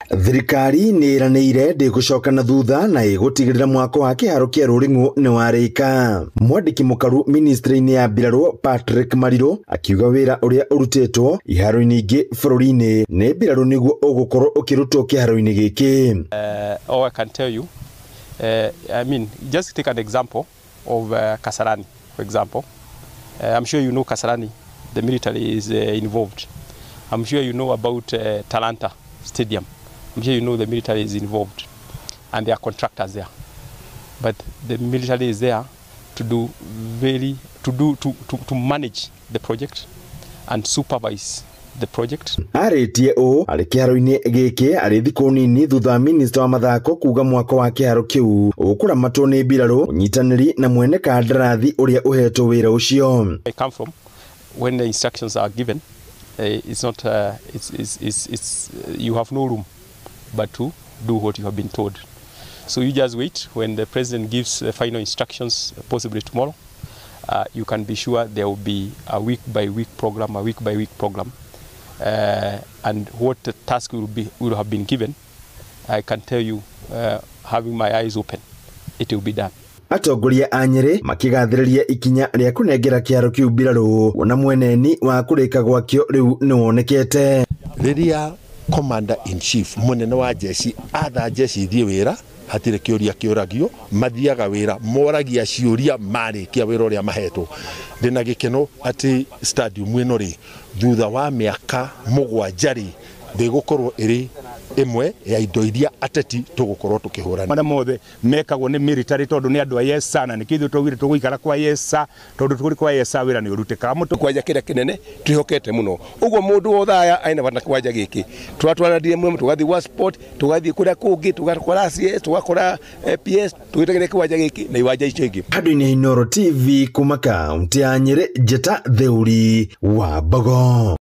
Thirikari ni iraneire ndigucoka na thutha na igutigirira mwako wa kiharo kia Ruringu ni warika. Mwandiki mukaru ministry-ini ya Mbirarũ Patrick Mariro akiuga wira uria urutitwo iharo-ini ingi bururi-ini ni Mbirarũ niguo ugukorwo ukirutwo kiharo-ini giki. I can tell you, I mean, just take an example of Kasarani, for example. I'm sure you know Kasarani, the military is involved. I'm sure you know about Talanta Stadium. I'm sure you know the military is involved and there are contractors there. But the military is there to manage the project and supervise the project. Aritie o ari kiharo-ini giki ari thiku nini thutha minister wa mathako kuga mwako wa kiharo kiu ukuramatwo ni Mbirarũ unyitaniri na mwene kandarathi uria uhetwo wira ucio. I come from when the instructions are given, it's not you have no room but to do what you have been told. So you just wait when the president gives the final instructions, possibly tomorrow. You can be sure there will be a week by week program, and what the task will have been given, I can tell you, having my eyes open, it will be done. Atongoria a Nyeri makigathiriria ikinya ria kunengera kiharo kiu Mbirarũ wona mweneni wa kurika gwakio riu ni wonekete. Riria Commander in Chief munene wa jeshi atha jeshi thie wira hatire kiuria kiuragio mathiaga wira moragia ciuria marikia wira uria mahetwo. Ndina gikeno ati stadium ino ri thutha wa miaka 7 ri ndigukorwo iri imwe ya indo iria ateti tugukorwo tukihurana. Mana mothe mekagwo ni military tondu ni andu ayesa na nikithu tugire tuguikara kwa yesa tondu tuguri kwa yesa wira ni uruteka mutu kwanja kira kinene twihokete muno uguo mundu othaya aina bana kwanja giki twatwarandire mwe tugathi wa sport tugathi kuria kungi tugakora CS tugakora PS tugitegere kwanja giki na iwanja icio ingi. Handũ-inĩ Inooro TV kuma kaunti ya Nyeri, Njeta Theuri wa Mbogo.